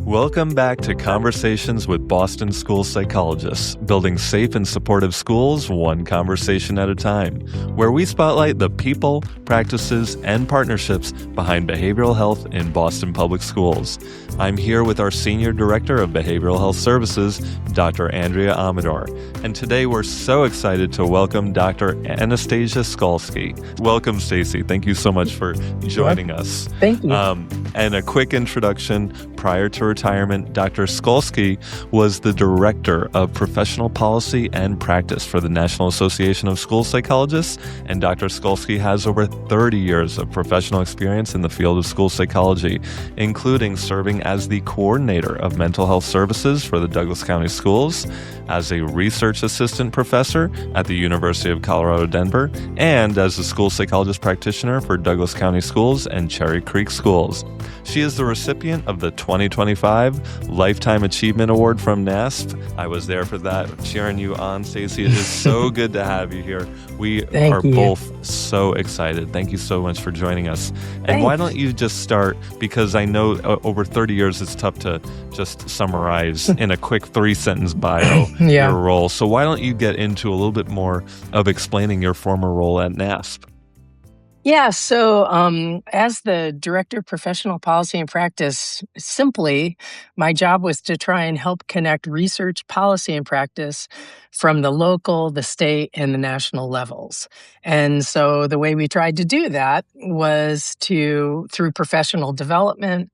Welcome back to Conversations with Boston School Psychologists, building safe and supportive schools one conversation at a time, where we spotlight the people, practices, and partnerships behind behavioral health in Boston Public Schools. I'm here with our Senior Director of Behavioral Health Services, Dr. Andria Amador, and today we're so excited to welcome Dr. Anastasia Skalski. Welcome, Stacy. Thank you so much for joining us. Thank you. And a quick introduction. Prior to retirement, Dr. Skalski was the Director of Professional Policy and Practice for the National Association of School Psychologists, and Dr. Skalski has over 30 years of professional experience in the field of school psychology, including serving as the Coordinator of Mental Health Services for the Douglas County Schools, as a Research Assistant Professor at the University of Colorado, Denver, and as a School Psychologist Practitioner for Douglas County Schools and Cherry Creek Schools. She is the recipient of the 2025 Lifetime Achievement Award from NASP. I was there for that, cheering you on, Stacy. It is so good to have you here. We are both so excited. Thank you so much for joining us. And why don't you just start, because I know over 30 years it's tough to just summarize in a quick 3-sentence bio your role. So why don't you get into a little bit more of explaining your former role at NASP? Yeah, so as the Director of Professional Policy and Practice, simply, my job was to try and help connect research, policy, and practice from the local, the state, and the national levels. And so the way we tried to do that was through professional development,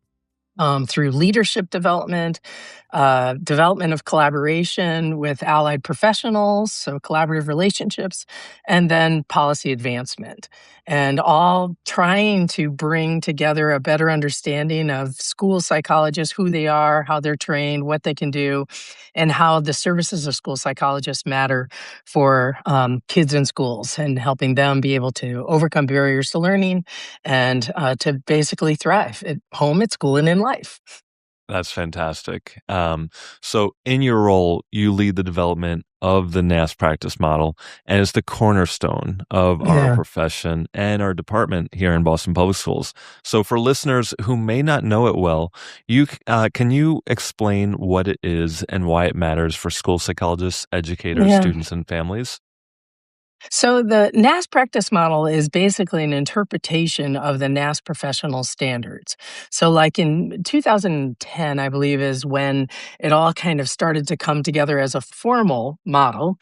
through leadership development, development of collaboration with allied professionals, so collaborative relationships, and then policy advancement. And all trying to bring together a better understanding of school psychologists, who they are, how they're trained, what they can do, and how the services of school psychologists matter for kids in schools, and helping them be able to overcome barriers to learning and to basically thrive at home, at school, and in life. That's fantastic. So in your role, you lead the development of the NASP Practice Model, and it's the cornerstone of our profession and our department here in Boston Public Schools. So for listeners who may not know it well, can you explain what it is and why it matters for school psychologists, educators, students, and families? So the NASP Practice Model is basically an interpretation of the NASP professional standards. So like in 2010, I believe, is when it all kind of started to come together as a formal model.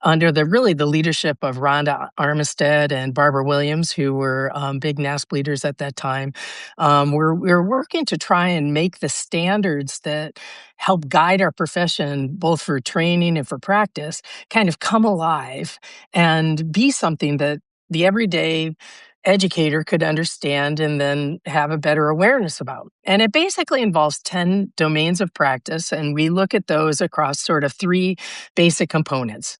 Under the leadership of Rhonda Armistead and Barbara Williams, who were big NASP leaders at that time. We're working to try and make the standards that help guide our profession, both for training and for practice, kind of come alive and be something that the everyday educator could understand and then have a better awareness about. And it basically involves 10 domains of practice, and we look at those across sort of 3 basic components.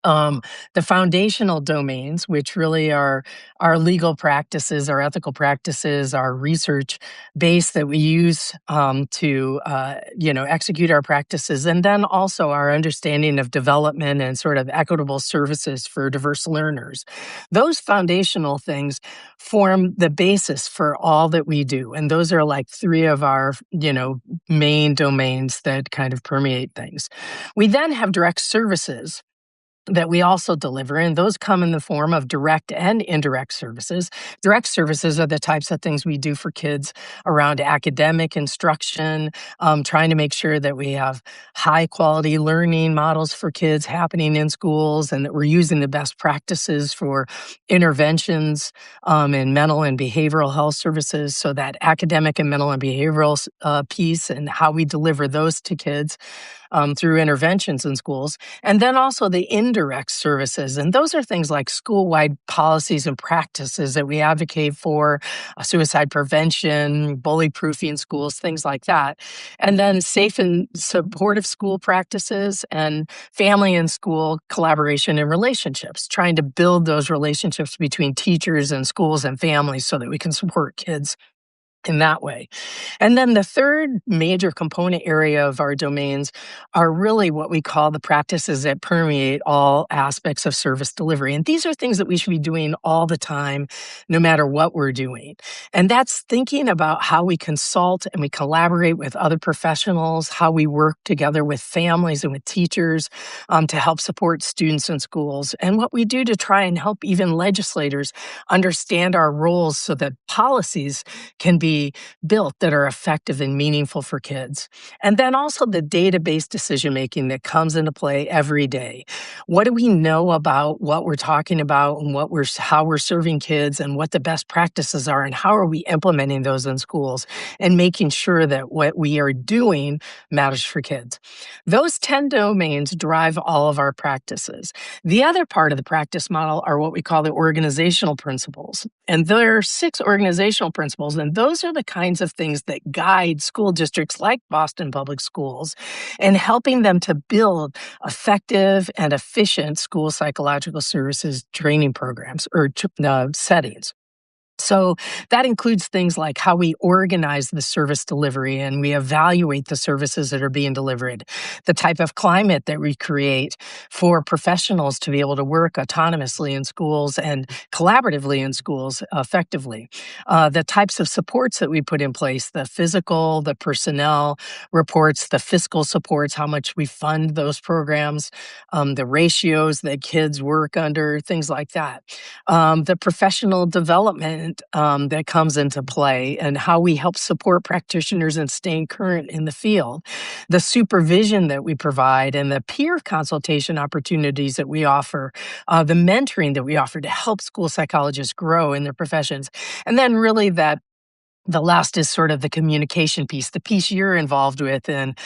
The foundational domains, which really are our legal practices, our ethical practices, our research base that we use to execute our practices, and then also our understanding of development and sort of equitable services for diverse learners. Those foundational things form the basis for all that we do, and those are like 3 of our main domains that kind of permeate things. We then have direct services that we also deliver, and those come in the form of direct and indirect services. Direct services are the types of things we do for kids around academic instruction, trying to make sure that we have high-quality learning models for kids happening in schools, and that we're using the best practices for interventions in mental and behavioral health services, so that academic and mental and behavioral piece and how we deliver those to kids through interventions in schools. And then also the indirect services. And those are things like school-wide policies and practices that we advocate for, suicide prevention, bully-proofing schools, things like that. And then safe and supportive school practices and family and school collaboration and relationships, trying to build those relationships between teachers and schools and families so that we can support kids in that way. And then the third major component area of our domains are really what we call the practices that permeate all aspects of service delivery. And these are things that we should be doing all the time, no matter what we're doing. And that's thinking about how we consult and we collaborate with other professionals, how we work together with families and with teachers to help support students in schools, and what we do to try and help even legislators understand our roles so that policies can be built that are effective and meaningful for kids. And then also the database decision making that comes into play every day. What do we know about what we're talking about and how we're serving kids and what the best practices are and how are we implementing those in schools and making sure that what we are doing matters for kids. Those 10 domains drive all of our practices. The other part of the practice model are what we call the organizational principles. And there are 6 organizational principles, and those are the kinds of things that guide school districts like Boston Public Schools in helping them to build effective and efficient school psychological services training programs or settings. So that includes things like how we organize the service delivery and we evaluate the services that are being delivered, the type of climate that we create for professionals to be able to work autonomously in schools and collaboratively in schools effectively, the types of supports that we put in place, the physical, the personnel reports, the fiscal supports, how much we fund those programs, the ratios that kids work under, things like that, the professional development that comes into play and how we help support practitioners in staying current in the field, the supervision that we provide and the peer consultation opportunities that we offer, the mentoring that we offer to help school psychologists grow in their professions. And then really the last is sort of the communication piece, the piece you're involved with, and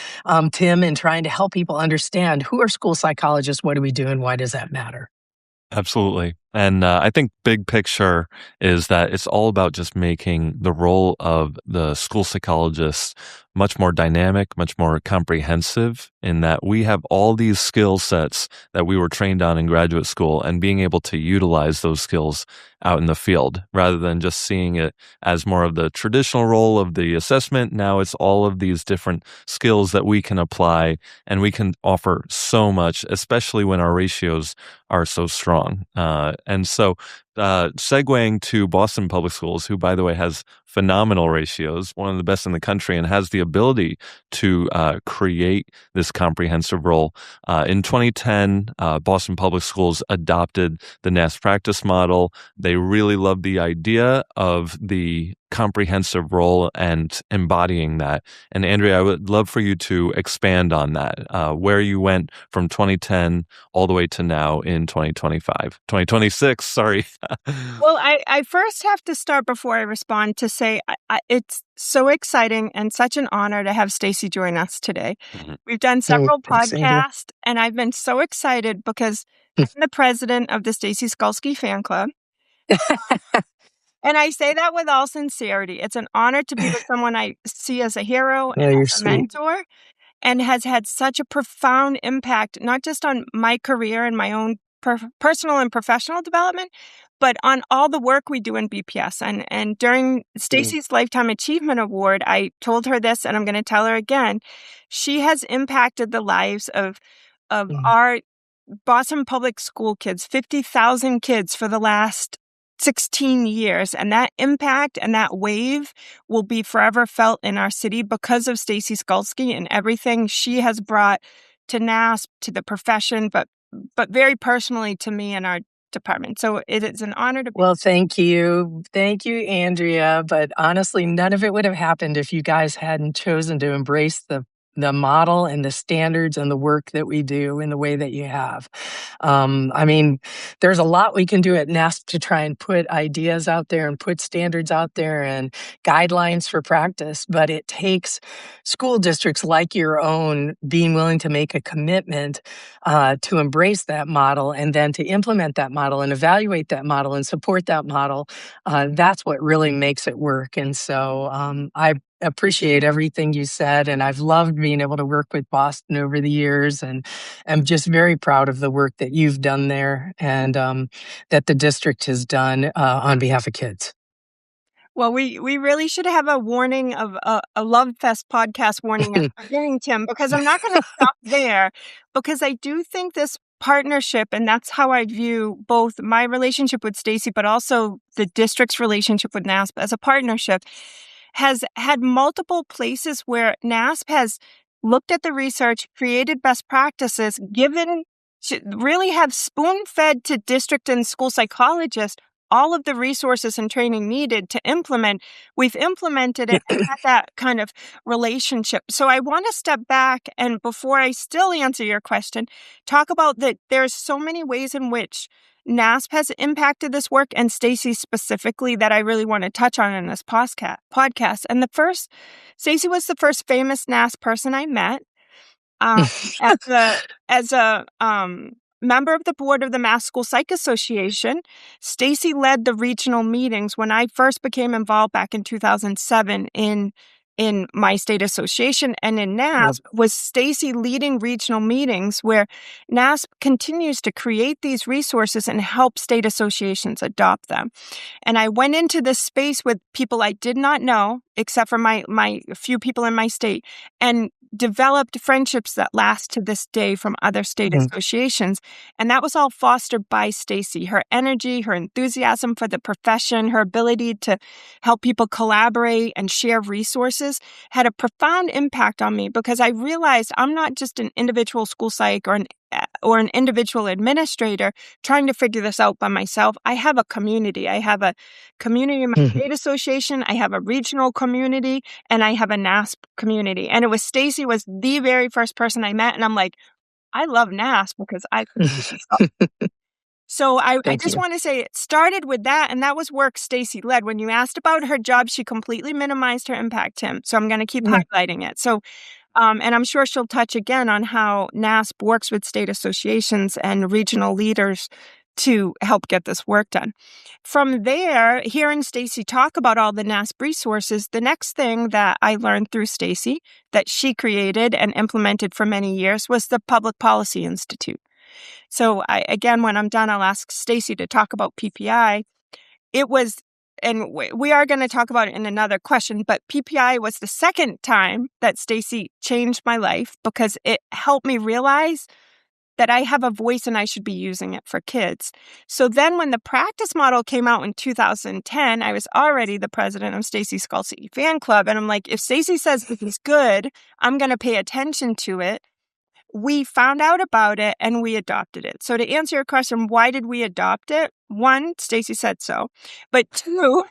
Tim, in trying to help people understand who are school psychologists, what do we do, and why does that matter? Absolutely. And I think big picture is that it's all about just making the role of the school psychologist much more dynamic, much more comprehensive, in that we have all these skill sets that we were trained on in graduate school and being able to utilize those skills out in the field rather than just seeing it as more of the traditional role of the assessment. Now it's all of these different skills that we can apply and we can offer so much, especially when our ratios are so strong. And so segueing to Boston Public Schools, who, by the way, has phenomenal ratios, one of the best in the country, and has the ability to create this comprehensive role. In 2010, Boston Public Schools adopted the NASP Practice Model. They really loved the idea of the comprehensive role and embodying that. And Andria, I would love for you to expand on that, where you went from 2010 all the way to now in 2026, sorry. Well, I first have to start before I respond to say it's so exciting and such an honor to have Stacy join us today. Mm-hmm. We've done several podcasts, and I've been so excited because I'm the president of the Stacy Skalski fan club. And I say that with all sincerity. It's an honor to be with someone I see as a hero and as a mentor, and has had such a profound impact, not just on my career and my own personal and professional development, but on all the work we do in BPS. And during Stacy's Lifetime Achievement Award, I told her this, and I'm going to tell her again. She has impacted the lives of our Boston Public School kids, 50,000 kids for the last 16 years. And that impact and that wave will be forever felt in our city because of Stacy Skalski and everything she has brought to NASP, to the profession, but very personally to me and our department. So it is an honor to be. Well, thank you. Thank you, Andria. But honestly, none of it would have happened if you guys hadn't chosen to embrace the model and the standards and the work that we do in the way that you have. I mean, there's a lot we can do at NASP to try and put ideas out there and put standards out there and guidelines for practice, but it takes school districts like your own being willing to make a commitment to embrace that model and then to implement that model and evaluate that model and support that model. That's what really makes it work. And so I appreciate everything you said, and I've loved being able to work with Boston over the years, and I'm just very proud of the work that you've done there and that the district has done on behalf of kids. Well, we really should have a warning of a Love Fest podcast warning at the beginning, Tim, because I'm not going to stop there, because I do think this partnership, and that's how I view both my relationship with Stacy, but also the district's relationship with NASP as a partnership, has had multiple places where NASP has looked at the research, created best practices, really have spoon-fed to district and school psychologists all of the resources and training needed to implement. We've implemented it and had that kind of relationship. So I want to step back, and before I still answer your question, talk about that there's so many ways in which NASP has impacted this work, and Stacy specifically, that I really want to touch on in this podcast. And Stacy was the first famous NASP person I met. As a member of the board of the Mass School Psych Association, Stacy led the regional meetings when I first became involved back in 2007 in my state association, and in NASP was Stacy leading regional meetings where NASP continues to create these resources and help state associations adopt them. And I went into this space with people I did not know, except for my few people in my state, and developed friendships that last to this day from other state associations. And that was all fostered by Stacy. Her energy, her enthusiasm for the profession, her ability to help people collaborate and share resources had a profound impact on me, because I realized I'm not just an individual school psych or an individual administrator trying to figure this out by myself. I have a community. I have a community in my state association. I have a regional community, and I have a NASP community. And it was Stacy was the very first person I met, and I'm like, I love NASP because I could do this stuff. So I just want to say it started with that, and that was work Stacy led. When you asked about her job, she completely minimized her impact, Tim. So I'm going to keep highlighting it. So, and I'm sure she'll touch again on how NASP works with state associations and regional leaders to help get this work done. From there, hearing Stacy talk about all the NASP resources, the next thing that I learned through Stacy that she created and implemented for many years was the Public Policy Institute. So when I'm done, I'll ask Stacy to talk about PPI. It was, and we are going to talk about it in another question, but PPI was the second time that Stacy changed my life, because it helped me realize that I have a voice and I should be using it for kids. So then when the practice model came out in 2010, I was already the president of Stacy Skalski fan club. And I'm like, if Stacy says this is good, I'm going to pay attention to it. We found out about it and we adopted it. So to answer your question, why did we adopt it? One, Stacy said so. But two,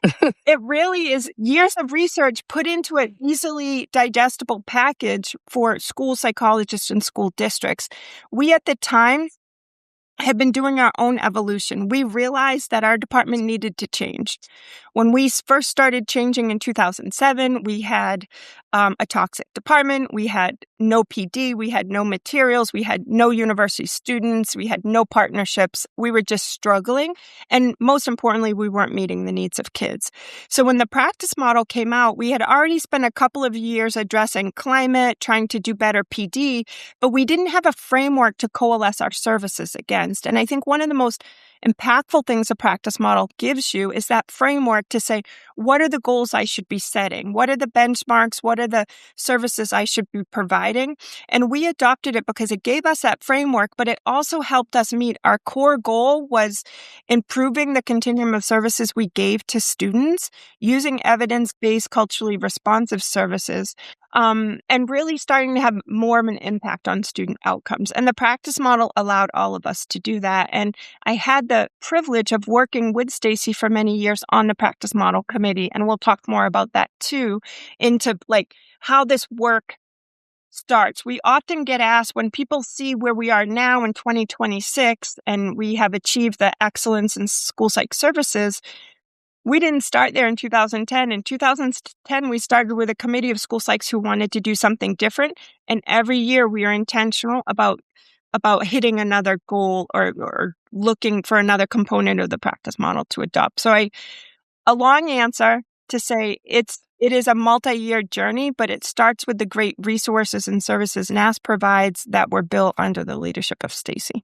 it really is years of research put into an easily digestible package for school psychologists and school districts. We at the time had been doing our own evolution. We realized that our department needed to change. When we first started changing in 2007, we had a toxic department. We had no PD. We had no materials. We had no university students. We had no partnerships. We were just struggling. And most importantly, we weren't meeting the needs of kids. So when the practice model came out, we had already spent a couple of years addressing climate, trying to do better PD, but we didn't have a framework to coalesce our services against. And I think one of the most impactful things the practice model gives you is that framework to say, what are the goals I should be setting? What are the benchmarks? What are the services I should be providing? And we adopted it because it gave us that framework, but it also helped us meet our core goal was improving the continuum of services we gave to students using evidence-based, culturally responsive services, and really starting to have more of an impact on student outcomes. And the practice model allowed all of us to do that. And I had the privilege of working with Stacy for many years on the practice model committee. And we'll talk more about that too, into like how this work starts. We often get asked when people see where we are now in 2026 and we have achieved the excellence in school psych services. We didn't start there in 2010. In 2010, we started with a committee of school psychs who wanted to do something different. And every year we are intentional about hitting another goal or looking for another component of the practice model to adopt. So a long answer to say it is a multi-year journey, but it starts with the great resources and services NASP provides that were built under the leadership of Stacy.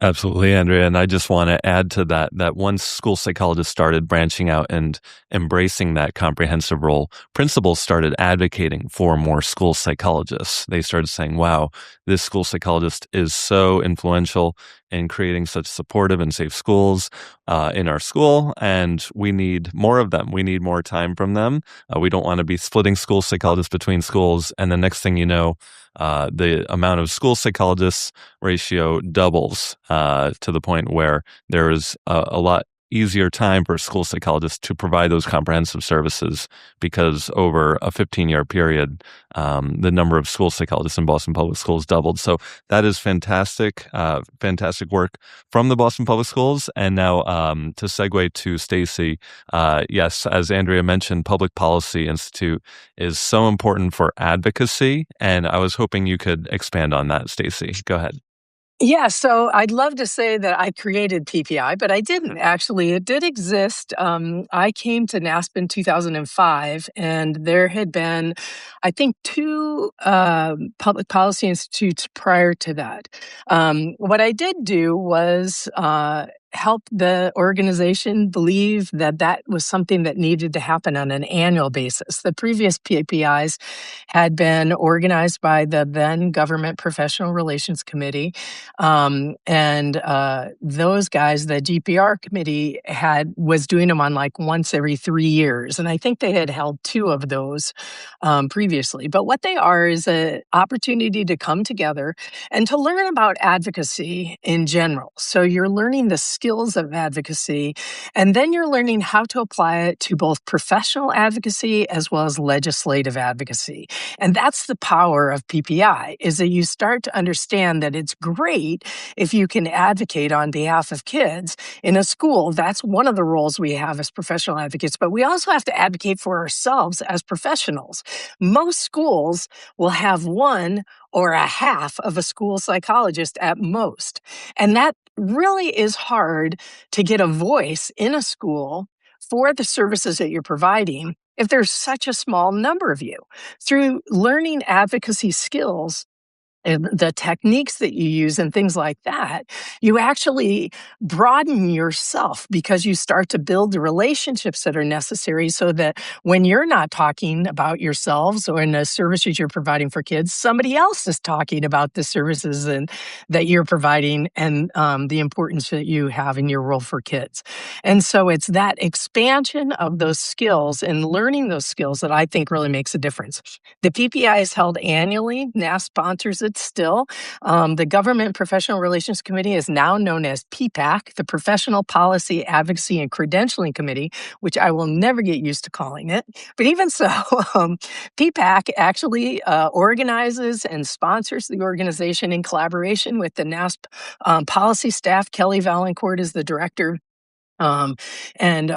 Absolutely, Andrea. And I just want to add to that once school psychologists started branching out and embracing that comprehensive role, principals started advocating for more school psychologists. They started saying, wow, this school psychologist is so influential in creating such supportive and safe schools in our school, and we need more of them. We need more time from them. We don't want to be splitting school psychologists between schools. And the next thing you know, the amount of school psychologists ratio doubles to the point where there is a lot easier time for school psychologists to provide those comprehensive services, because over a 15-year period, the number of school psychologists in Boston Public Schools doubled. So that is fantastic, fantastic work from the Boston Public Schools. And now to segue to Stacy, yes, as Andrea mentioned, Public Policy Institute is so important for advocacy. And I was hoping you could expand on that, Stacy. Go ahead. Yeah, so I'd love to say that I created PPI, but I didn't actually. It did exist. I came to NASP in 2005, and there had been, I think, two public policy institutes prior to that. What I did do was help the organization believe that that was something that needed to happen on an annual basis. The previous PPIs had been organized by the then Government Professional Relations Committee. And those guys, the GPR committee was doing them on like once every 3 years. And I think they had held two of those previously. But what they are is an opportunity to come together and to learn about advocacy in general. So you're learning the skills of advocacy, and then you're learning how to apply it to both professional advocacy as well as legislative advocacy. And that's the power of PPI, is that you start to understand that it's great if you can advocate on behalf of kids in a school. That's one of the roles we have as professional advocates, but we also have to advocate for ourselves as professionals. Most schools will have one or a half of a school psychologist at most. And that really is hard to get a voice in a school for the services that you're providing if there's such a small number of you. Through learning advocacy skills, and the techniques that you use and things like that, you actually broaden yourself, because you start to build the relationships that are necessary so that when you're not talking about yourselves or in the services you're providing for kids, somebody else is talking about the services that you're providing and the importance that you have in your role for kids. And so it's that expansion of those skills and learning those skills that I think really makes a difference. The PPI is held annually. NASP sponsors it still. The Government Professional Relations Committee is now known as PPAC, the Professional Policy, Advocacy, and Credentialing Committee, which I will never get used to calling it. But even so, PPAC actually organizes and sponsors the organization in collaboration with the NASP policy staff. Kelly Valancourt is the director. And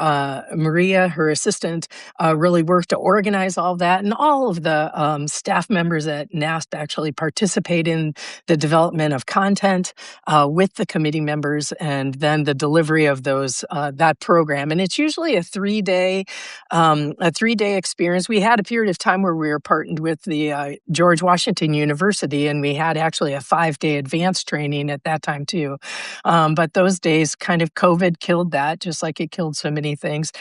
Maria, her assistant, really worked to organize all that. And all of the staff members at NASP actually participate in the development of content with the committee members, and then the delivery of that program. And it's usually a 3-day experience. We had a period of time where we were partnered with the George Washington University, and we had actually a 5-day advanced training at that time too. But those days, kind of COVID killed that, just like it killed so many things.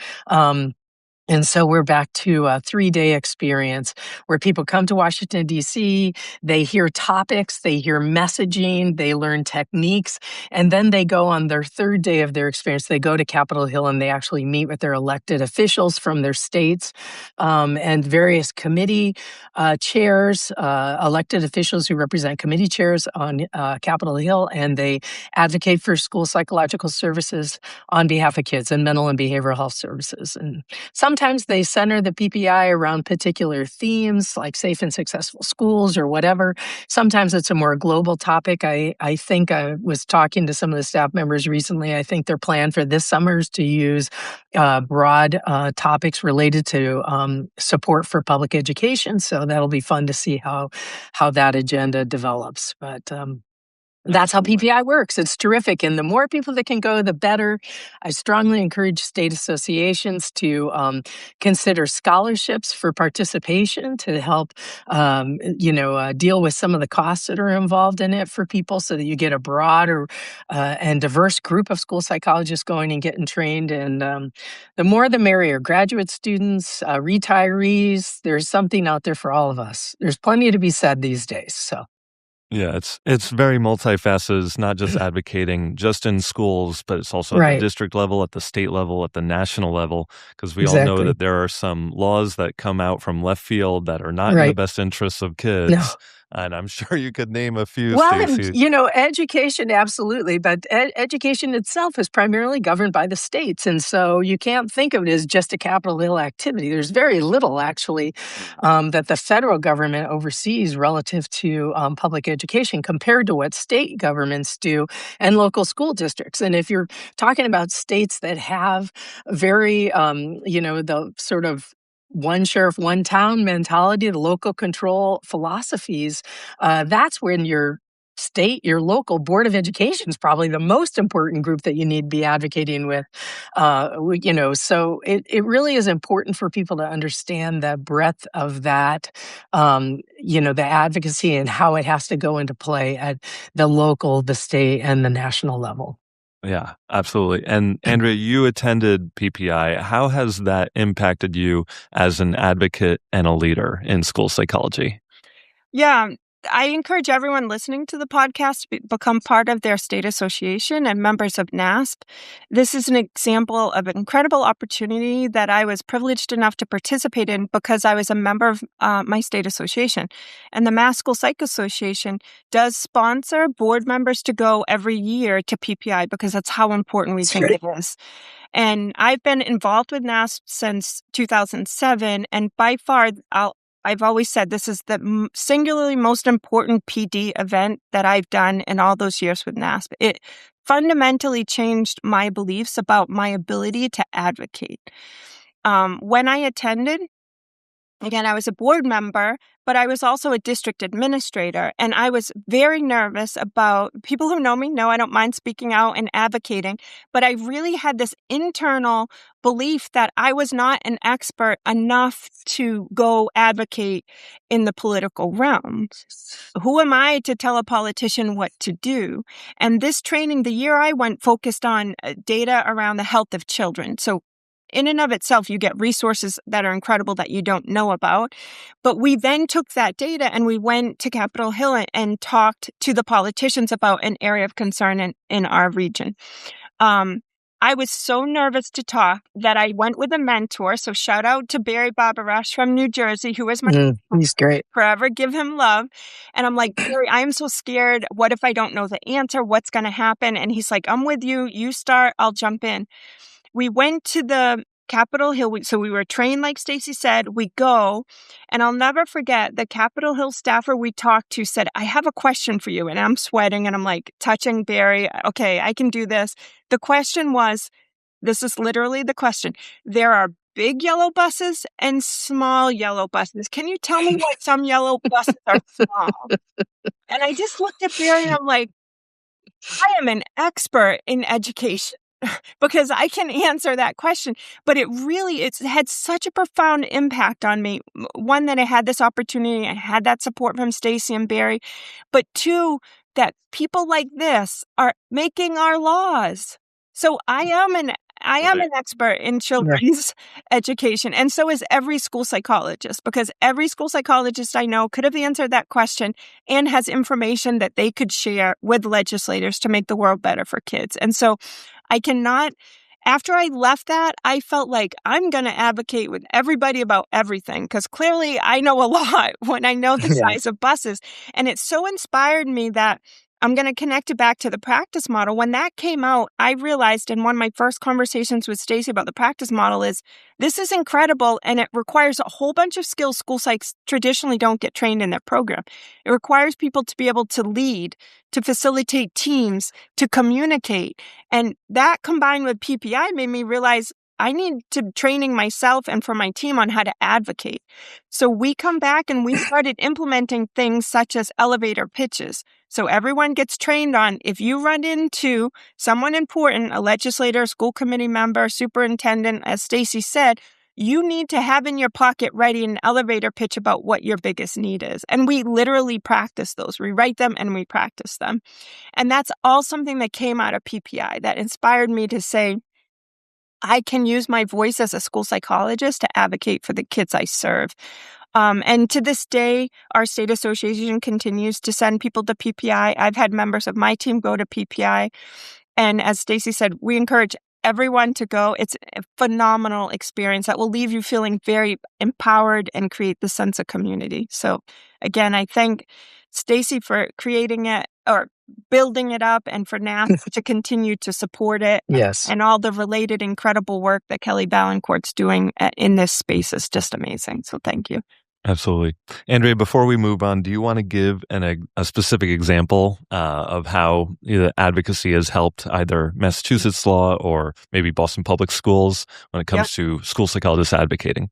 And so we're back to a 3-day experience where people come to Washington, D.C., they hear topics, they hear messaging, they learn techniques, and then they go on their 3rd day of their experience. They go to Capitol Hill and they actually meet with their elected officials from their states and various committee chairs, elected officials who represent committee chairs on Capitol Hill, and they advocate for school psychological services on behalf of kids and mental and behavioral health services. And sometimes they center the PPI around particular themes like safe and successful schools or whatever. Sometimes it's a more global topic. I think I was talking to some of the staff members recently. I think their plan for this summer is to use broad topics related to support for public education. So that'll be fun to see how that agenda develops. But That's how PPI works. It's terrific. And the more people that can go, the better. I strongly encourage state associations to consider scholarships for participation to help, deal with some of the costs that are involved in it for people so that you get a broader and diverse group of school psychologists going and getting trained. And the more the merrier. Graduate students, retirees, there's something out there for all of us. There's plenty to be said these days. So. Yeah, it's very multifaceted. It's not just advocating just in schools, but it's also at the district level, at the state level, at the national level, because we all know that there are some laws that come out from left field that are not in the best interests of kids. No. And I'm sure you could name a few, Well, Stacy. Education, absolutely. But education itself is primarily governed by the states. And so you can't think of it as just a Capitol Hill activity. There's very little, actually, that the federal government oversees relative to public education compared to what state governments do and local school districts. And if you're talking about states that have very, the sort of one sheriff, one town mentality, the local control philosophies, that's when your state, your local board of education is probably the most important group that you need to be advocating with. So it really is important for people to understand the breadth of that, the advocacy and how it has to go into play at the local, the state, and the national level. Yeah, absolutely. And Andria, you attended PPI. How has that impacted you as an advocate and a leader in school psychology? Yeah, I encourage everyone listening to the podcast to become part of their state association and members of NASP. This is an example of an incredible opportunity that I was privileged enough to participate in because I was a member of my state association. And the Mass School Psych Association does sponsor board members to go every year to PPI because that's how important we think it is. And I've been involved with NASP since 2007, and by far, I've always said this is the singularly most important PD event that I've done in all those years with NASP. It fundamentally changed my beliefs about my ability to advocate. When I attended, again, I was a board member, but I was also a district administrator, and I was very nervous about, people who know me know I don't mind speaking out and advocating, but I really had this internal belief that I was not an expert enough to go advocate in the political realm. Who am I to tell a politician what to do? And this training, the year I went, focused on data around the health of children. So in and of itself, you get resources that are incredible that you don't know about. But we then took that data and we went to Capitol Hill and talked to the politicians about an area of concern in our region. I was so nervous to talk that I went with a mentor. So shout out to Barry Barbarash from New Jersey, who is my he's great. Forever give him love. And I'm like, Barry, I am so scared. What if I don't know the answer? What's going to happen? And he's like, I'm with you. You start. I'll jump in. We went to the Capitol Hill. So we were trained, like Stacy said. We go, and I'll never forget the Capitol Hill staffer we talked to said, I have a question for you. And I'm sweating, and I'm like touching Barry. Okay, I can do this. The question was, this is literally the question. There are big yellow buses and small yellow buses. Can you tell me why some yellow buses are small? And I just looked at Barry, and I'm like, I am an expert in education because I can answer that question. But it's had such a profound impact on me. One, that I had this opportunity, I had that support from Stacy and Barry. But two, that people like this are making our laws. So I am an expert in children's education, and so is every school psychologist, because every school psychologist I know could have answered that question and has information that they could share with legislators to make the world better for kids. And so I cannot, after I left that, I felt like I'm going to advocate with everybody about everything, because clearly I know a lot when I know the size of buses. And it so inspired me that I'm going to connect it back to the practice model. When that came out, I realized in one of my first conversations with Stacy about the practice model is this is incredible, and it requires a whole bunch of skills school psychs traditionally don't get trained in their program. It requires people to be able to lead, to facilitate teams, to communicate. And that combined with PPI made me realize I need to training myself and for my team on how to advocate. So we come back and we started implementing things such as elevator pitches. So everyone gets trained on, if you run into someone important, a legislator, school committee member, superintendent, as Stacy said, you need to have in your pocket ready an elevator pitch about what your biggest need is. And we literally practice those. We write them and we practice them. And that's all something that came out of PPI that inspired me to say, I can use my voice as a school psychologist to advocate for the kids I serve. And to this day, our state association continues to send people to PPI. I've had members of my team go to PPI. And as Stacy said, we encourage everyone to go. It's a phenomenal experience that will leave you feeling very empowered and create the sense of community. So again, I thank Stacy for creating it or building it up, and for NASP to continue to support it. Yes. And all the related incredible work that Kelly Ballancourt's doing in this space is just amazing. So thank you. Absolutely. Andrea, before we move on, do you want to give a specific example of how advocacy has helped either Massachusetts law or maybe Boston Public Schools when it comes to school psychologists advocating?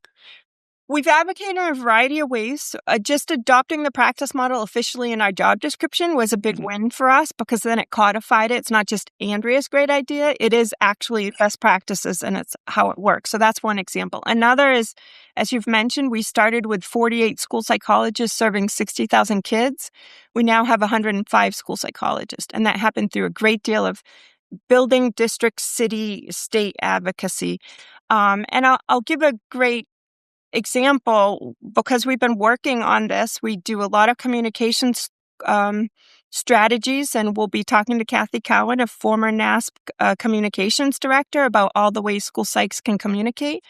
We've advocated in a variety of ways. Just adopting the practice model officially in our job description was a big win for us because then it codified it. It's not just Andrea's great idea. It is actually best practices and it's how it works. So that's one example. Another is, as you've mentioned, we started with 48 school psychologists serving 60,000 kids. We now have 105 school psychologists. And that happened through a great deal of building district, city, state advocacy. And I'll give a great example, because we've been working on this. We do a lot of communications strategies, and we'll be talking to Kathy Cowan, a former NASP communications director, about all the ways school psychs can communicate.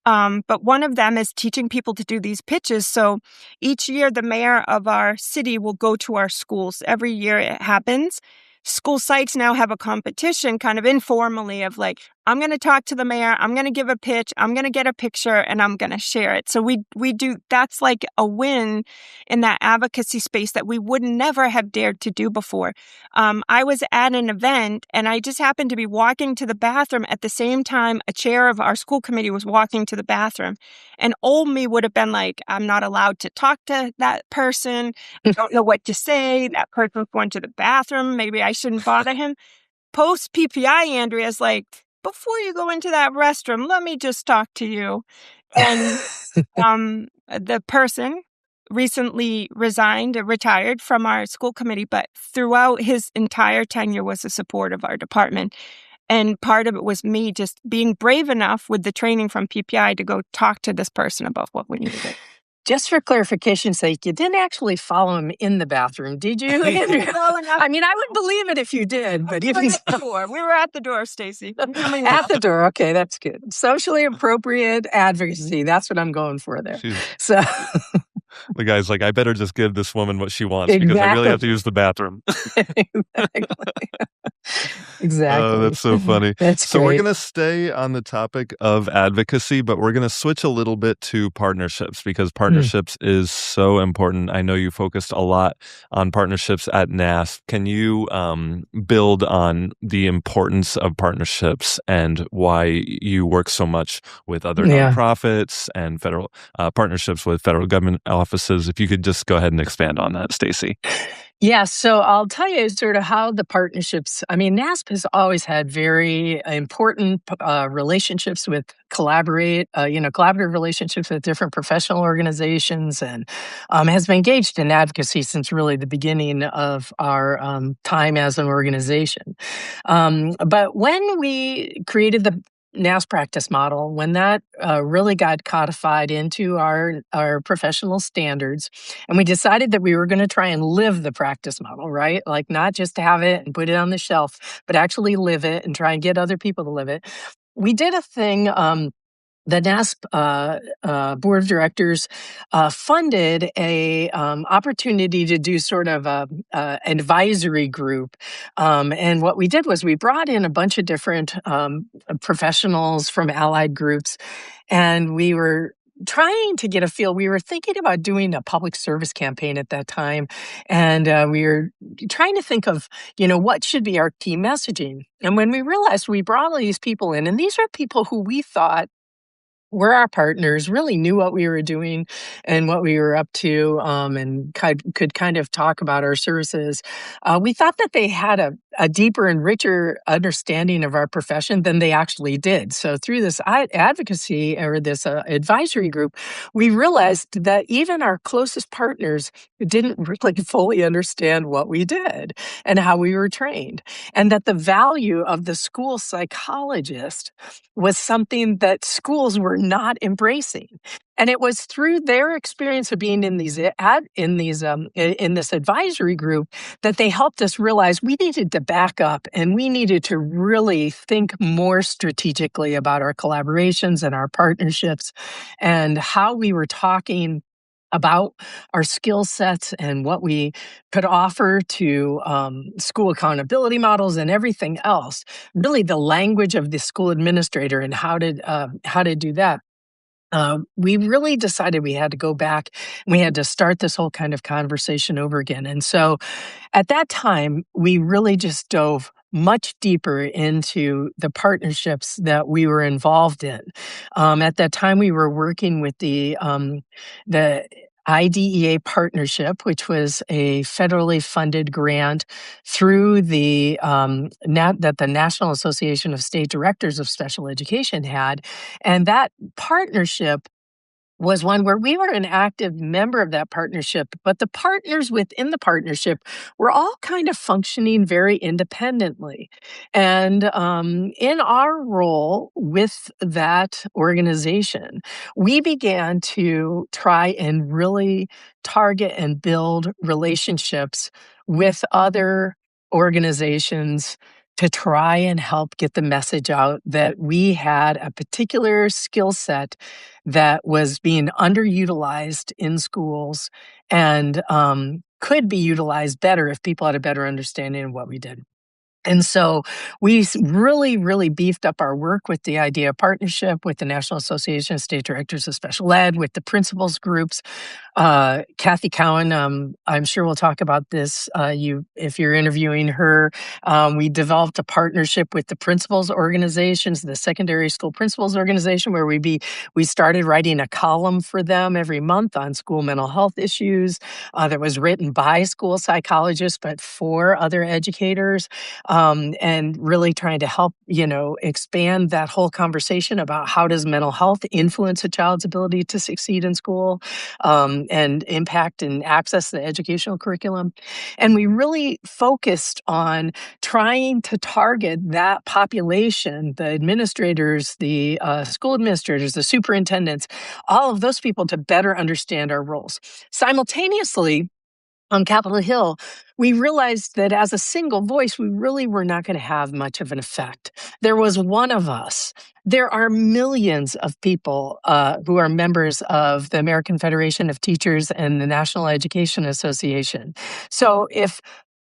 But one of them is teaching people to do these pitches. So each year, the mayor of our city will go to our schools. Every year it happens. School psychs now have a competition kind of informally of like, I'm going to talk to the mayor, I'm going to give a pitch, I'm going to get a picture, and I'm going to share it. So we do, that's like a win in that advocacy space that we would never have dared to do before. I was at an event and I just happened to be walking to the bathroom at the same time a chair of our school committee was walking to the bathroom. And old me would have been like, I'm not allowed to talk to that person. I don't know what to say. That person's going to the bathroom. Maybe I shouldn't bother him. Post PPI, Andrea's like, before you go into that restroom, let me just talk to you. And the person recently retired from our school committee, but throughout his entire tenure was a support of our department. And part of it was me just being brave enough with the training from PPI to go talk to this person about what we needed. Just for clarification's sake, you didn't actually follow him in the bathroom, did you, Andrea? I mean, I would believe it if you did, but even so. We were at the door, Stacy. At the door. Okay, that's good. Socially appropriate advocacy. That's what I'm going for there. So the guy's like, I better just give this woman what she wants because I really have to use the bathroom. Exactly. Oh, that's so funny. So we're going to stay on the topic of advocacy, but we're going to switch a little bit to partnerships because partnerships is so important. I know you focused a lot on partnerships at NASP. Can you build on the importance of partnerships and why you work so much with other nonprofits and federal partnerships with federal government offices? If you could just go ahead and expand on that, Stacy. Yeah, so I'll tell you sort of how the partnerships, I mean, NASP has always had very important relationships with collaborative relationships with different professional organizations and has been engaged in advocacy since really the beginning of our time as an organization. But when we created the NASP practice model, when that really got codified into our professional standards, and we decided that we were going to try and live the practice model, right? Like not just have it and put it on the shelf, but actually live it and try and get other people to live it. We did a thing. The NASP board of directors funded a opportunity to do sort of a advisory group, and what we did was we brought in a bunch of different professionals from allied groups, and we were trying to get a feel. We were thinking about doing a public service campaign at that time, and we were trying to think of, what should be our key messaging. And when we realized we brought all these people in, and these are people who we thought were our partners, really knew what we were doing and what we were up to, and could kind of talk about our services. We thought that they had a deeper and richer understanding of our profession than they actually did. So through this advocacy or this advisory group, we realized that even our closest partners didn't really fully understand what we did and how we were trained, and that the value of the school psychologist was something that schools were not embracing. And it was through their experience of being in this advisory group that they helped us realize we needed to back up and we needed to really think more strategically about our collaborations and our partnerships and how we were talking about our skill sets and what we could offer to school accountability models and everything else. Really, the language of the school administrator and how to do that. We really decided we had to go back and we had to start this whole kind of conversation over again. And so at that time, we really just dove much deeper into the partnerships that we were involved in. At that time, we were working with the IDEA partnership, which was a federally funded grant through that the National Association of State Directors of Special Education had. And that partnership was one where we were an active member of that partnership, but the partners within the partnership were all kind of functioning very independently. And in our role with that organization, we began to try and really target and build relationships with other organizations to try and help get the message out that we had a particular skill set that was being underutilized in schools and could be utilized better if people had a better understanding of what we did. And so we really, really beefed up our work with the IDEA partnership, with the National Association of State Directors of Special Ed, with the principals groups. Kathy Cowan, I'm sure we'll talk about this if you're interviewing her. We developed a partnership with the principals organizations, the secondary school principals organization, where we started writing a column for them every month on school mental health issues that was written by school psychologists, but for other educators. And really trying to help, expand that whole conversation about how does mental health influence a child's ability to succeed in school and impact and access the educational curriculum. And we really focused on trying to target that population, the administrators, the school administrators, the superintendents, all of those people to better understand our roles. Simultaneously, on Capitol Hill, we realized that as a single voice, we really were not going to have much of an effect. There was one of us. There are millions of people who are members of the American Federation of Teachers and the National Education Association. So if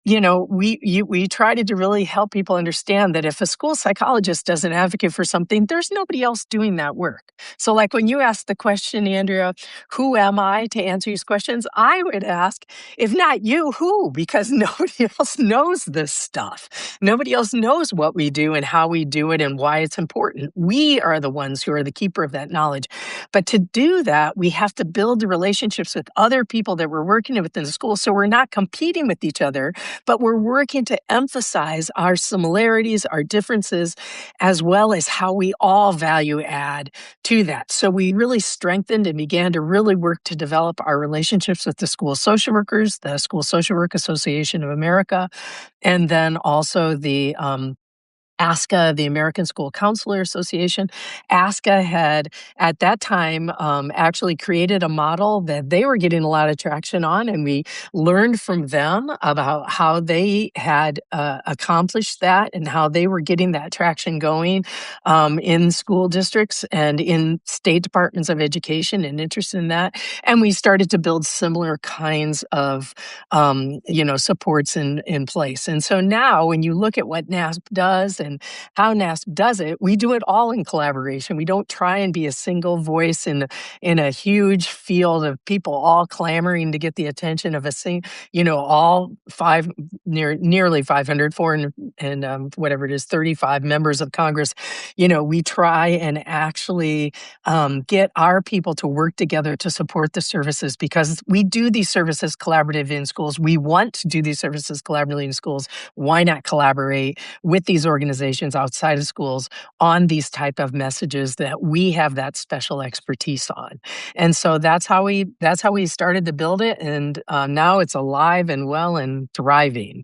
we tried to really help people understand that if a school psychologist doesn't advocate for something, there's nobody else doing that work. So like when you asked the question, Andrea, who am I to answer these questions? I would ask, if not you, who? Because nobody else knows this stuff. Nobody else knows what we do and how we do it and why it's important. We are the ones who are the keeper of that knowledge. But to do that, we have to build the relationships with other people that we're working with in the school so we're not competing with each other, but we're working to emphasize our similarities, our differences, as well as how we all value add to that. So we really strengthened and began to really work to develop our relationships with the school social workers, the School Social Work Association of America, and then also the ASCA, the American School Counselor Association. ASCA had, at that time, actually created a model that they were getting a lot of traction on, and we learned from them about how they had accomplished that and how they were getting that traction going in school districts and in state departments of education and interest in that. And we started to build similar kinds of, supports in place. And so now when you look at what NASP does and how NASP does it, we do it all in collaboration. We don't try and be a single voice in a huge field of people all clamoring to get the attention of all nearly 500, whatever it is, 35 members of Congress. We try and actually get our people to work together to support the services, because we do these services collaborative in schools. We want to do these services collaboratively in schools. Why not collaborate with these organizations outside of schools on these type of messages that we have that special expertise on? And so that's how we started to build it, and now it's alive and well and thriving.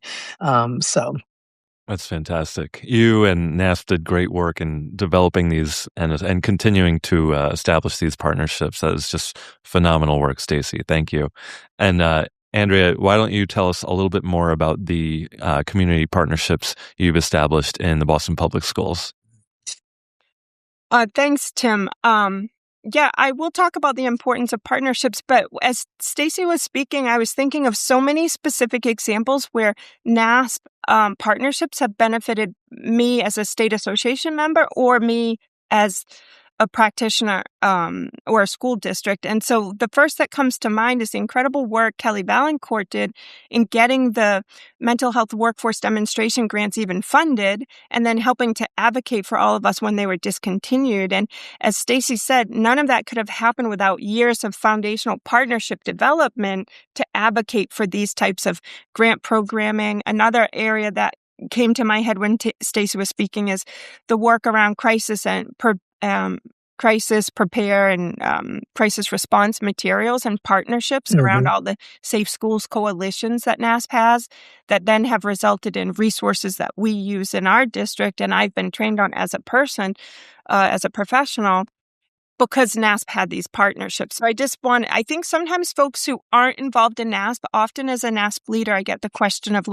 That's fantastic. You and NASP did great work in developing these and continuing to establish these partnerships. That is just phenomenal work, Stacy. Thank you. And Andria, why don't you tell us a little bit more about the community partnerships you've established in the Boston Public Schools? Thanks, Tim. Yeah, I will talk about the importance of partnerships, but as Stacy was speaking, I was thinking of so many specific examples where NASP partnerships have benefited me as a state association member or me as a practitioner or a school district. And so the first that comes to mind is the incredible work Kelly Valancourt did in getting the mental health workforce demonstration grants even funded, and then helping to advocate for all of us when they were discontinued. And as Stacy said, none of that could have happened without years of foundational partnership development to advocate for these types of grant programming. Another area that came to my head when Stacy was speaking is the work around crisis prepare and crisis response materials and partnerships around all the Safe Schools coalitions that NASP has, that then have resulted in resources that we use in our district and I've been trained on as a person, as a professional, because NASP had these partnerships. So I think sometimes folks who aren't involved in NASP, often as a NASP leader, I get the question of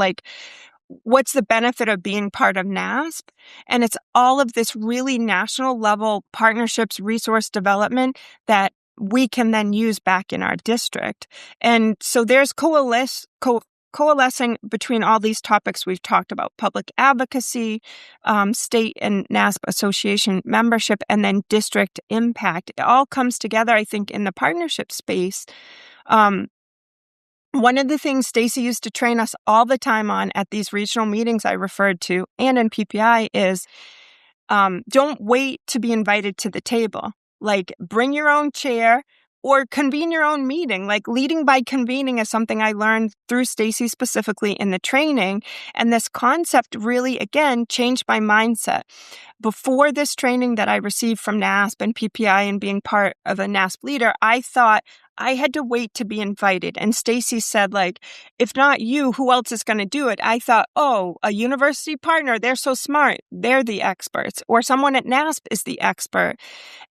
what's the benefit of being part of NASP? And it's all of this really national level partnerships, resource development that we can then use back in our district. And so there's coalescing between all these topics we've talked about: public advocacy, state and NASP association membership, and then district impact. It all comes together, I think, in the partnership space. One of the things Stacy used to train us all the time on at these regional meetings I referred to and in PPI is don't wait to be invited to the table. Bring your own chair or convene your own meeting. Leading by convening is something I learned through Stacy specifically in the training. And this concept really, again, changed my mindset. Before this training that I received from NASP and PPI and being part of a NASP leader, I thought I had to wait to be invited. And Stacy said, if not you, who else is going to do it? I thought, a university partner, they're so smart. They're the experts. Or someone at NASP is the expert.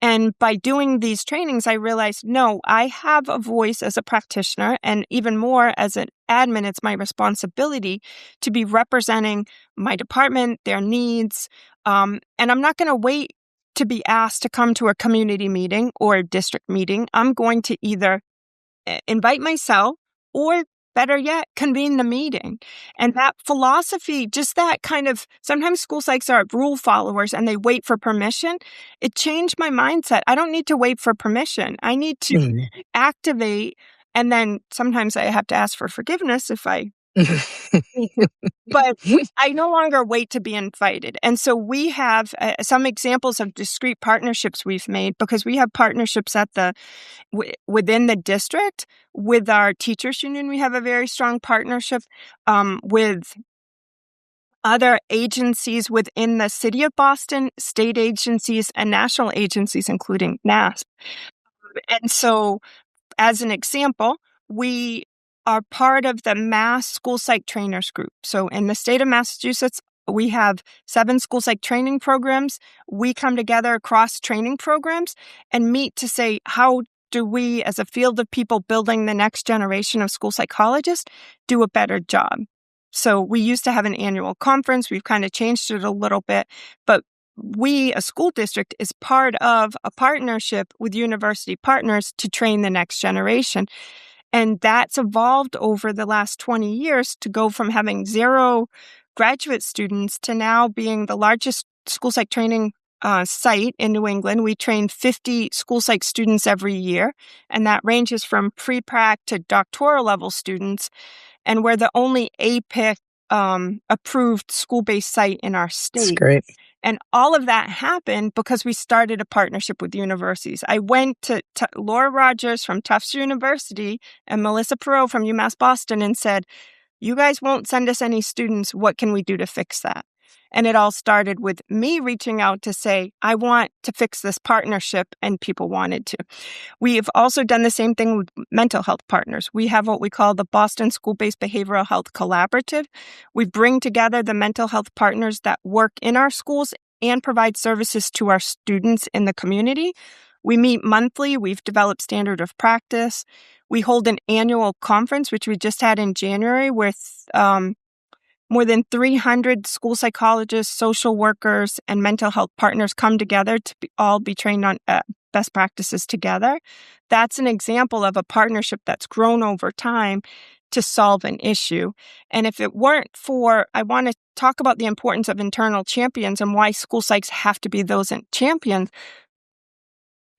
And by doing these trainings, I realized, no, I have a voice as a practitioner, and even more as an admin, it's my responsibility to be representing my department, their needs. And I'm not going to wait to be asked to come to a community meeting or a district meeting. I'm going to either invite myself or, better yet, convene the meeting. And that philosophy, just that kind of, sometimes school psychs are rule followers and they wait for permission. It changed my mindset. I don't need to wait for permission. I need to activate. And then sometimes I have to ask for forgiveness if I but I no longer wait to be invited. And so we have some examples of discrete partnerships we've made, because we have partnerships within the district. With our teachers union, we have a very strong partnership with other agencies within the city of Boston, state agencies, and national agencies, including NASP. And so, as an example, we are part of the Mass School Psych Trainers Group. So in the state of Massachusetts, we have 7 school psych training programs. We come together across training programs and meet to say, how do we, as a field of people building the next generation of school psychologists, do a better job? So we used to have an annual conference. We've kind of changed it a little bit, but we, a school district, is part of a partnership with university partners to train the next generation. And that's evolved over the last 20 years to go from having 0 graduate students to now being the largest school psych training site in New England. We train 50 school psych students every year, and that ranges from pre-prac to doctoral level students. And we're the only APIC approved school-based site in our state. That's great. And all of that happened because we started a partnership with universities. I went to Laura Rogers from Tufts University and Melissa Perot from UMass Boston and said, you guys won't send us any students. What can we do to fix that? And it all started with me reaching out to say, I want to fix this partnership, and people wanted to. We have also done the same thing with mental health partners. We have what we call the Boston School-Based Behavioral Health Collaborative. We bring together the mental health partners that work in our schools and provide services to our students in the community. We meet monthly. We've developed standard of practice. We hold an annual conference, which we just had in January, with more than 300 school psychologists, social workers, and mental health partners come together to all be trained on best practices together. That's an example of a partnership that's grown over time to solve an issue. And if it weren't for, I want to talk about the importance of internal champions and why school psychs have to be those champions.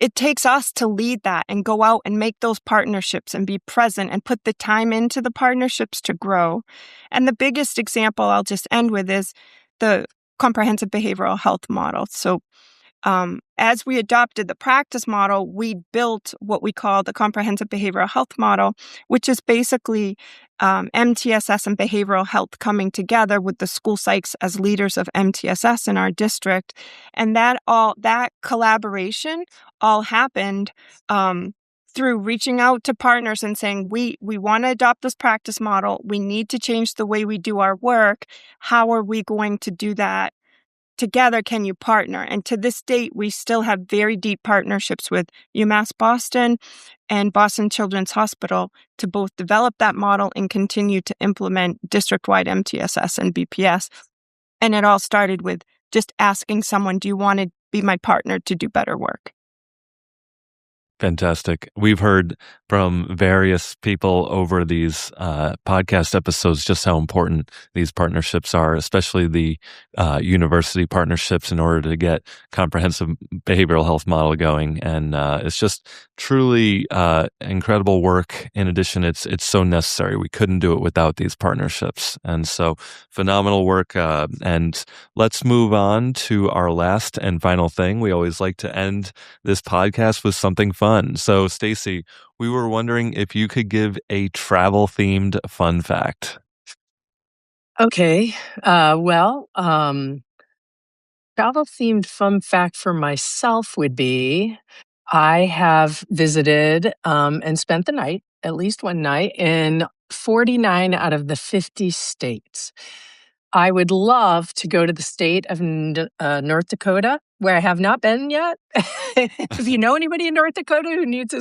It takes us to lead that and go out and make those partnerships and be present and put the time into the partnerships to grow. And the biggest example I'll just end with is the comprehensive behavioral health model. So as we adopted the practice model, we built what we call the comprehensive behavioral health model, which is basically MTSS and behavioral health coming together with the school psychs as leaders of MTSS in our district. And that collaboration all happened through reaching out to partners and saying, we want to adopt this practice model. We need to change the way we do our work. How are we going to do that? Together, can you partner? And to this date, we still have very deep partnerships with UMass Boston and Boston Children's Hospital to both develop that model and continue to implement district-wide MTSS and BPS. And it all started with just asking someone, do you want to be my partner to do better work? Fantastic. We've heard from various people over these podcast episodes just how important these partnerships are, especially the university partnerships in order to get comprehensive behavioral health model going. And it's just truly incredible work. In addition, it's so necessary. We couldn't do it without these partnerships. And so phenomenal work. And let's move on to our last and final thing. We always like to end this podcast with something fun. So, Stacy, we were wondering if you could give a travel-themed fun fact. Okay. Travel-themed fun fact for myself would be I have visited and spent the night, at least one night, in 49 out of the 50 states. I would love to go to the state of North Dakota, where I have not been yet. If you know anybody in North Dakota who needs a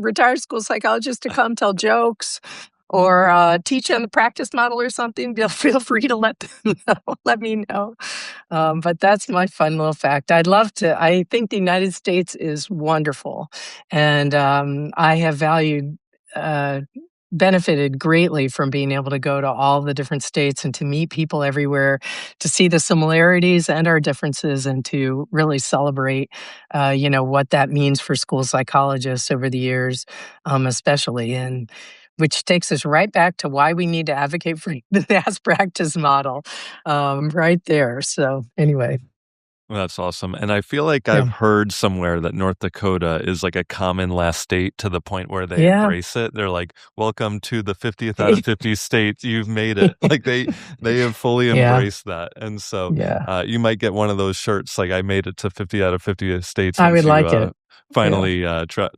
retired school psychologist to come tell jokes or teach on the practice model or something, feel free to let me know. But that's my fun little fact. I'd love to. I think the United States is wonderful, and I have benefited greatly from being able to go to all the different states and to meet people everywhere, to see the similarities and our differences, and to really celebrate, what that means for school psychologists over the years, especially. And which takes us right back to why we need to advocate for the NASP practice model, right there. So anyway. That's awesome. And I feel like I've heard somewhere that North Dakota is like a common last state to the point where they embrace it. They're like, welcome to the 50th out of 50 states. You've made it. Like they have fully embraced that. And so you might get one of those shirts like I made it to 50 out of 50 states. I would like it. Finally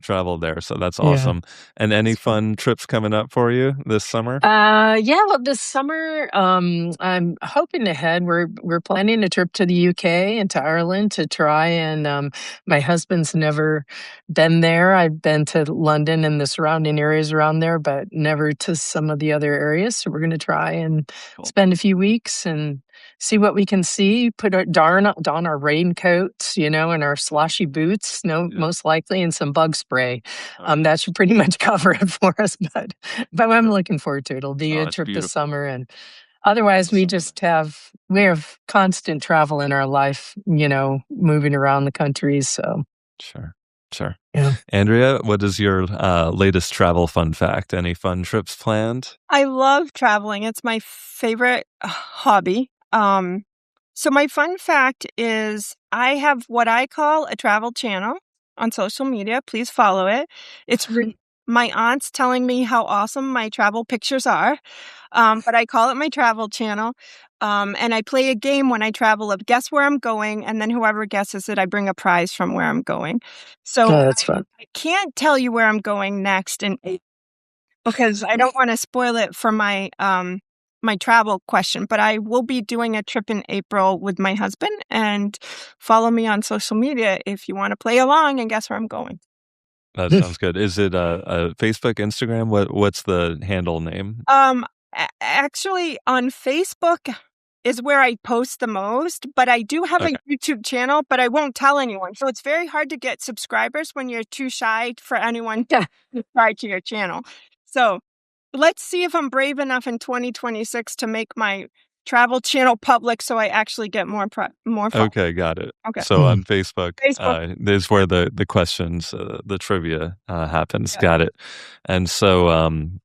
traveled there. So that's awesome. And any fun trips coming up for you this summer? This summer, I'm hoping to head. We're planning a trip to the UK and to Ireland to try. And my husband's never been there. I've been to London and the surrounding areas around there, but never to some of the other areas. So we're going to try and spend a few weeks and see what we can see. Don our raincoats, and our sloshy boots, most likely, and some bug spray. That should pretty much cover it for us. But I'm looking forward to it. It'll be a trip this summer, and Otherwise, we have constant travel in our life, moving around the country. So Sure. yeah. Andria, what is your latest travel fun fact? Any fun trips planned? I love traveling. It's my favorite hobby. So my fun fact is I have what I call a travel channel on social media. Please follow it. It's my aunt's telling me how awesome my travel pictures are, but I call it my travel channel. And I play a game when I travel of guess where I'm going, and then whoever guesses it, I bring a prize from where I'm going. So that's fun. I can't tell you where I'm going next because I don't want to spoil it for my my travel question, but I will be doing a trip in April with my husband, and follow me on social media if you want to play along and guess where I'm going. That sounds good. Is it a Facebook, Instagram? What's the handle name? Actually, on Facebook is where I post the most, but I do have a YouTube channel, but I won't tell anyone. So it's very hard to get subscribers when you're too shy for anyone to subscribe to your channel. So let's see if I'm brave enough in 2026 to make my travel channel public so I actually get more followers. Okay, got it. Okay. So on Facebook, is where the questions, the trivia happens. Yeah. Got it. And so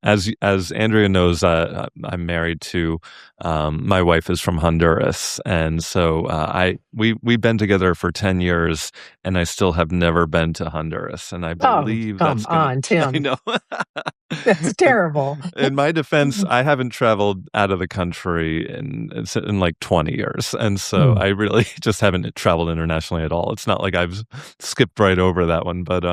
as Andria knows, I'm married to my wife is from Honduras, and so we've been together for 10 years, and I still have never been to Honduras, and I believe come on, Tim. I know. That's terrible. In my defense, I haven't traveled out of the country in like 20 years. And so I really just haven't traveled internationally at all. It's not like I've skipped right over that one. But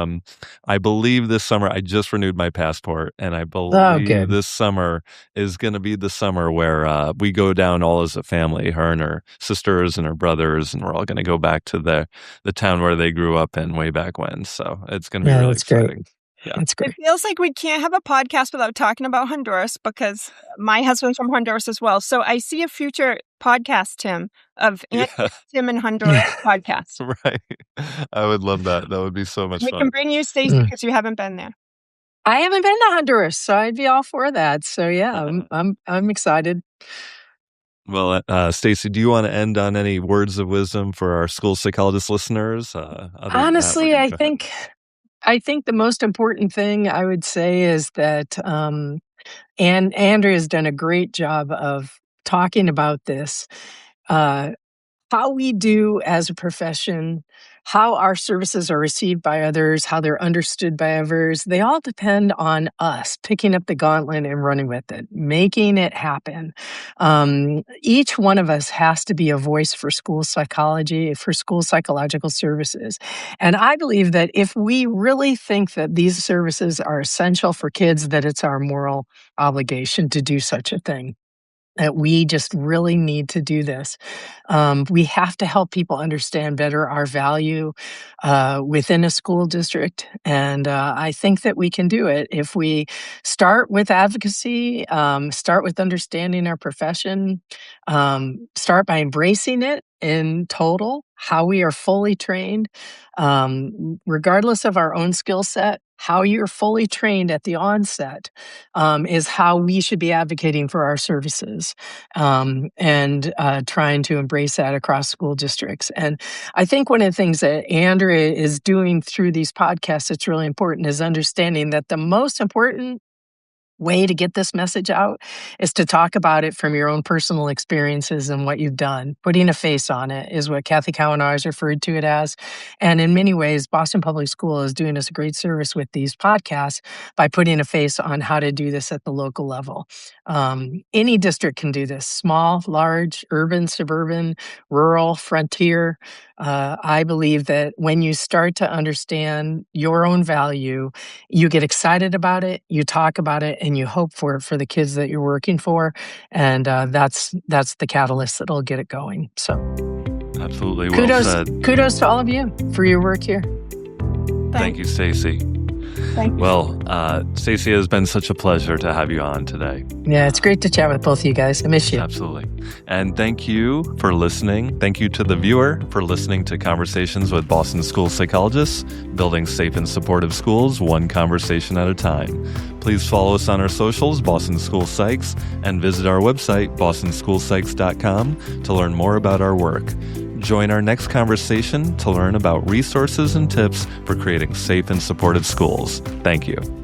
I believe this summer, I just renewed my passport. And I believe this summer is going to be the summer where we go down all as a family, her and her sisters and her brothers. And we're all going to go back to the town where they grew up in way back when. So it's going to be really exciting. Great. Yeah, it's great. It feels like we can't have a podcast without talking about Honduras because my husband's from Honduras as well. So I see a future podcast, Tim, of Tim and Honduras podcast. Right. I would love that. That would be so much fun. We can bring you, Stacy, because you haven't been there. I haven't been to Honduras, so I'd be all for that. So yeah, I'm excited. Well, Stacy, do you want to end on any words of wisdom for our school psychologist listeners? Honestly, I think the most important thing I would say is that, and Andria has done a great job of talking about this, how we do as a profession, how our services are received by others, how they're understood by others. They all depend on us picking up the gauntlet and running with it, making it happen. Each one of us has to be a voice for school psychology, for school psychological services. And I believe that if we really think that these services are essential for kids, that it's our moral obligation to do such a thing. That we just really need to do this. We have to help people understand better our value within a school district. And I think that we can do it if we start with advocacy, start with understanding our profession, start by embracing it in total, how we are fully trained, regardless of our own skill set. How you're fully trained at the onset is how we should be advocating for our services and trying to embrace that across school districts. And I think one of the things that Andria is doing through these podcasts that's really important is understanding that the most important way to get this message out is to talk about it from your own personal experiences and what you've done. Putting a face on it is what Kathy Cowan has referred to it as. And in many ways, Boston Public School is doing us a great service with these podcasts by putting a face on how to do this at the local level. Any district can do this, small, large, urban, suburban, rural, frontier. I believe that when you start to understand your own value, you get excited about it, you talk about it, and you hope for it for the kids that you're working for. And that's the catalyst that'll get it going. So absolutely. Well said. Kudos to all of you for your work here. Thank you, Stacy. Thank you. Well, Stacy, it has been such a pleasure to have you on today. Yeah, it's great to chat with both of you guys. I miss you. Absolutely. And thank you for listening. Thank you to the viewer for listening to Conversations with Boston School Psychologists, building safe and supportive schools, one conversation at a time. Please follow us on our socials, Boston School Psychs, and visit our website, bostonschoolpsychs.com, to learn more about our work. Join our next conversation to learn about resources and tips for creating safe and supportive schools. Thank you.